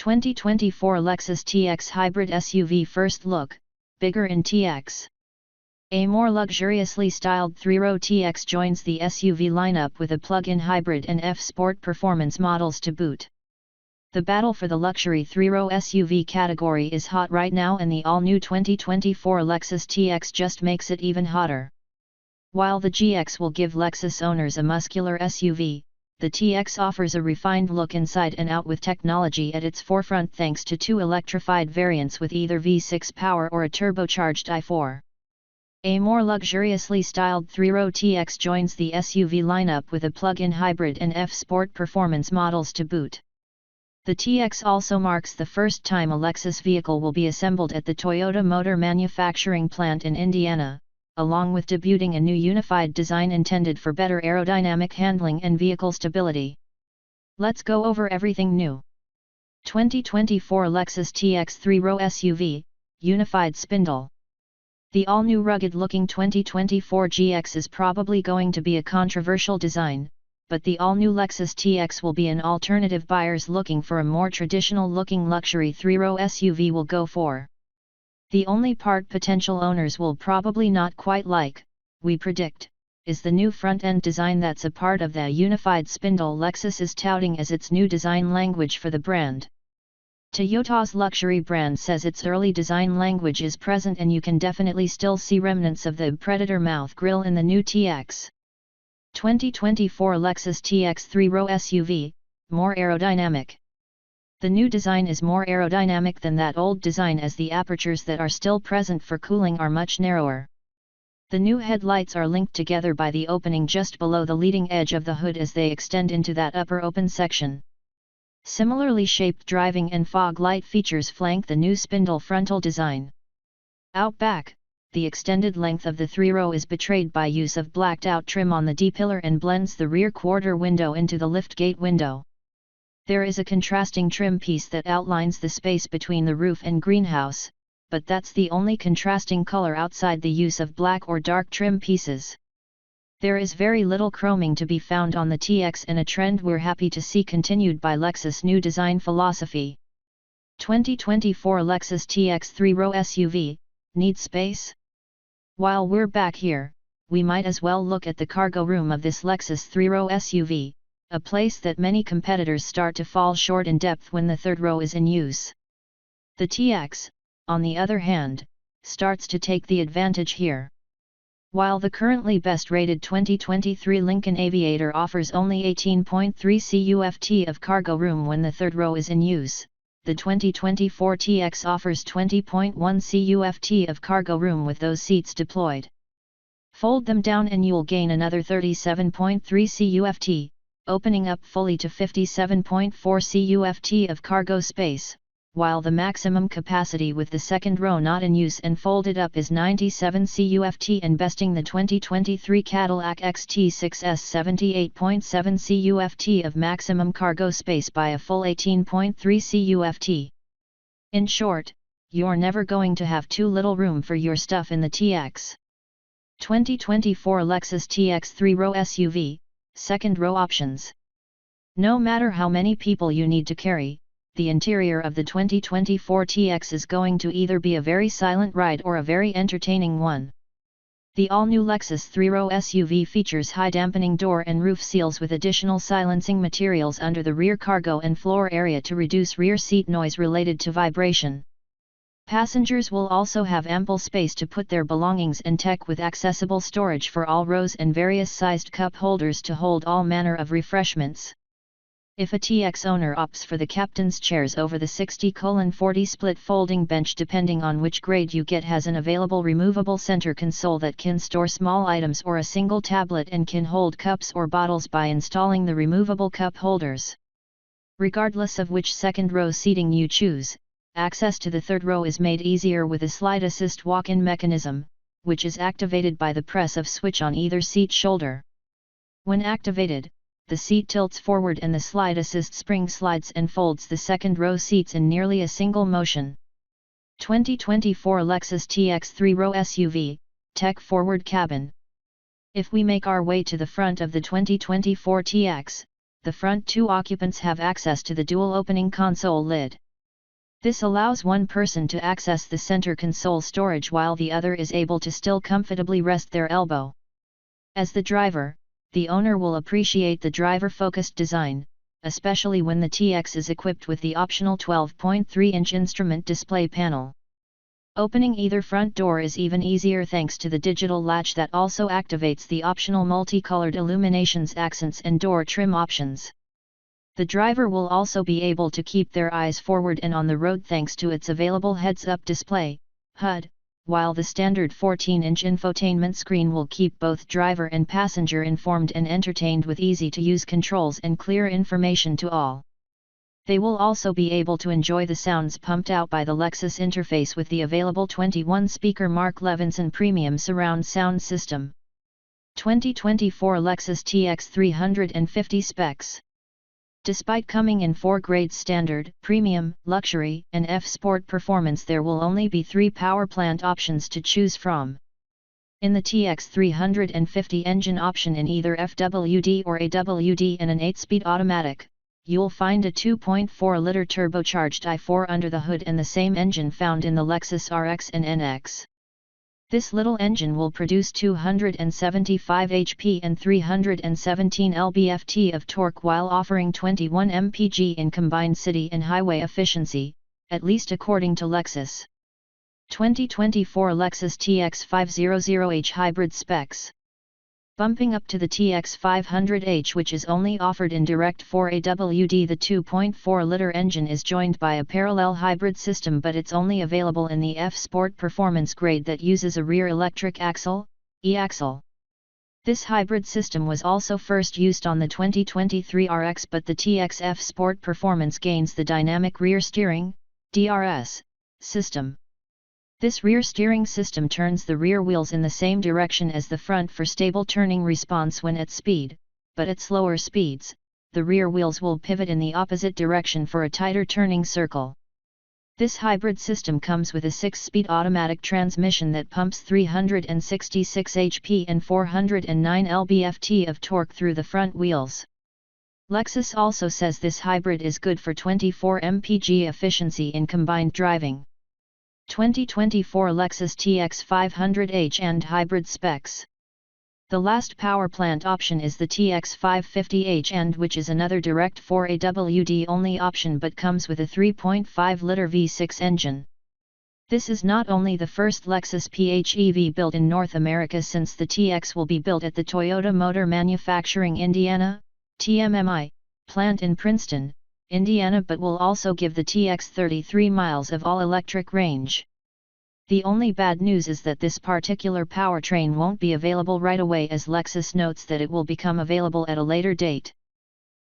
2024 Lexus TX Hybrid SUV First Look, Bigger in TX. A more luxuriously styled 3-row TX joins the SUV lineup with a plug-in hybrid and F-Sport performance models to boot. The battle for the luxury 3-row SUV category is hot right now, and the all-new 2024 Lexus TX just makes it even hotter. While the GX will give Lexus owners a muscular SUV, the TX offers a refined look inside and out with technology at its forefront thanks to two electrified variants with either V6 power or a turbocharged i4. A more luxuriously styled 3-row TX joins the SUV lineup with a plug-in hybrid and F-Sport performance models to boot. The TX also marks the first time a Lexus vehicle will be assembled at the Toyota Motor Manufacturing Plant in Indiana, along with debuting a new unified design intended for better aerodynamic handling and vehicle stability. Let's go over everything new. 2024 Lexus TX 3-row SUV, Unified Spindle. The all-new rugged-looking 2024 GX is probably going to be a controversial design, but the all-new Lexus TX will be an alternative buyers looking for a more traditional-looking luxury 3-row SUV will go for. The only part potential owners will probably not quite like, we predict, is the new front-end design that's a part of the unified spindle Lexus is touting as its new design language for the brand. Toyota's luxury brand says its early design language is present, and you can definitely still see remnants of the Predator mouth grille in the new TX. 2024 Lexus TX 3-row SUV, more aerodynamic. The new design is more aerodynamic than that old design, as the apertures that are still present for cooling are much narrower. The new headlights are linked together by the opening just below the leading edge of the hood as they extend into that upper open section. Similarly shaped driving and fog light features flank the new spindle frontal design. Out back, the extended length of the 3-row is betrayed by use of blacked-out trim on the D-pillar and blends the rear quarter window into the liftgate window. There is a contrasting trim piece that outlines the space between the roof and greenhouse, but that's the only contrasting color outside the use of black or dark trim pieces. There is very little chroming to be found on the TX, and a trend we're happy to see continued by Lexus' new design philosophy. 2024 Lexus TX 3-row SUV, need space? While we're back here, we might as well look at the cargo room of this Lexus 3-row SUV, a place that many competitors start to fall short in depth when the third row is in use. The TX, on the other hand, starts to take the advantage here. While the currently best-rated 2023 Lincoln Aviator offers only 18.3 CUFT of cargo room when the third row is in use, the 2024 TX offers 20.1 CUFT of cargo room with those seats deployed. Fold them down and you'll gain another 37.3 CUFT, opening up fully to 57.4 CUFT of cargo space, while the maximum capacity with the second row not in use and folded up is 97 CUFT, and besting the 2023 Cadillac XT6's 78.7 CUFT of maximum cargo space by a full 18.3 CUFT. In short, you're never going to have too little room for your stuff in the TX. 2024 Lexus TX 3-row SUV, second row options. No matter how many people you need to carry, the interior of the 2024 TX is going to either be a very silent ride or a very entertaining one. The all-new Lexus 3-row SUV features high dampening door and roof seals with additional silencing materials under the rear cargo and floor area to reduce rear seat noise related to vibration. Passengers will also have ample space to put their belongings and tech, with accessible storage for all rows and various sized cup holders to hold all manner of refreshments. If a TX owner opts for the captain's chairs over the 60/40 split folding bench, depending on which grade you get, has an available removable center console that can store small items or a single tablet and can hold cups or bottles by installing the removable cup holders. Regardless of which second row seating you choose, access to the third row is made easier with a slide assist walk-in mechanism, which is activated by the press of switch on either seat shoulder. When activated, the seat tilts forward and the slide assist spring slides and folds the second row seats in nearly a single motion. 2024 Lexus TX 3-row SUV, tech forward cabin. If we make our way to the front of the 2024 TX, the front two occupants have access to the dual opening console lid. This allows one person to access the center console storage while the other is able to still comfortably rest their elbow. As the driver, the owner will appreciate the driver-focused design, especially when the TX is equipped with the optional 12.3-inch instrument display panel. Opening either front door is even easier thanks to the digital latch that also activates the optional multicolored illuminations, accents and door trim options. The driver will also be able to keep their eyes forward and on the road thanks to its available heads-up display, HUD, while the standard 14-inch infotainment screen will keep both driver and passenger informed and entertained with easy-to-use controls and clear information to all. They will also be able to enjoy the sounds pumped out by the Lexus interface with the available 21-speaker Mark Levinson Premium surround sound system. 2024 Lexus TX 350 specs. Despite coming in 4 grades: Standard, Premium, Luxury, and F-Sport Performance, there will only be 3 power plant options to choose from. In the TX 350 engine option in either FWD or AWD and an 8-speed automatic, you'll find a 2.4-liter turbocharged i4 under the hood and the same engine found in the Lexus RX and NX. This little engine will produce 275 HP and 317 lb-ft of torque while offering 21 mpg in combined city and highway efficiency, at least according to Lexus. 2024 Lexus TX 500H Hybrid specs. Bumping up to the TX 500H, which is only offered in direct 4AWD, the 2.4-liter engine is joined by a parallel hybrid system, but it's only available in the F-Sport Performance grade that uses a rear electric axle, e-axle. This hybrid system was also first used on the 2023 RX, but the TX F-Sport Performance gains the dynamic rear steering, DRS, system. This rear steering system turns the rear wheels in the same direction as the front for stable turning response when at speed, but at slower speeds, the rear wheels will pivot in the opposite direction for a tighter turning circle. This hybrid system comes with a 6-speed automatic transmission that pumps 366 HP and 409 lb-ft of torque through the front wheels. Lexus also says this hybrid is good for 24 mpg efficiency in combined driving. 2024 Lexus TX 500H and hybrid specs. The last power plant option is the TX 550H, and which is another direct 4AWD only option but comes with a 3.5-liter V6 engine. This is not only the first Lexus PHEV built in North America, since the TX will be built at the Toyota Motor Manufacturing Indiana, TMMI, plant in Princeton, Indiana, but will also give the TX 33 miles of all-electric range. The only bad news is that this particular powertrain won't be available right away, as Lexus notes that it will become available at a later date.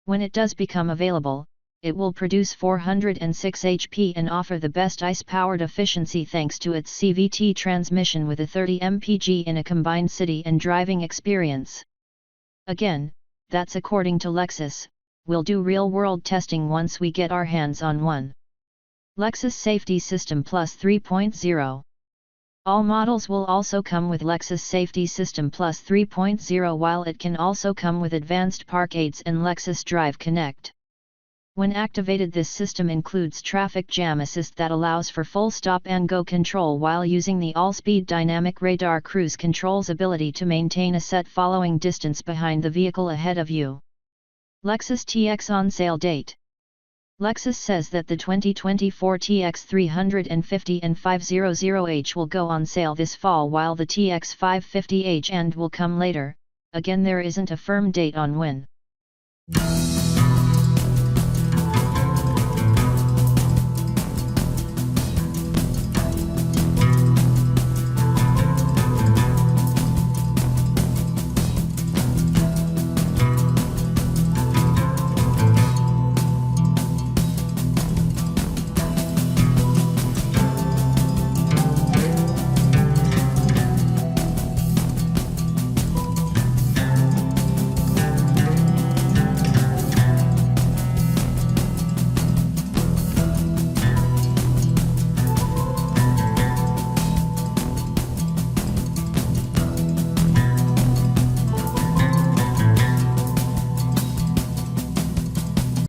When it does become available, it will produce 406 HP and offer the best ICE-powered efficiency thanks to its CVT transmission with a 30 mpg in a combined city and driving experience. Again, that's according to Lexus. We'll do real-world testing once we get our hands on one. Lexus Safety System Plus 3.0. All models will also come with Lexus Safety System Plus 3.0, while it can also come with advanced park aids and Lexus Drive Connect. When activated, this system includes traffic jam assist that allows for full stop and go control while using the all-speed dynamic radar cruise control's ability to maintain a set following distance behind the vehicle ahead of you. Lexus TX on sale date. Lexus says that the 2024 TX 350 and 500H will go on sale this fall, while the TX 550H and will come later. Again, there isn't a firm date on when.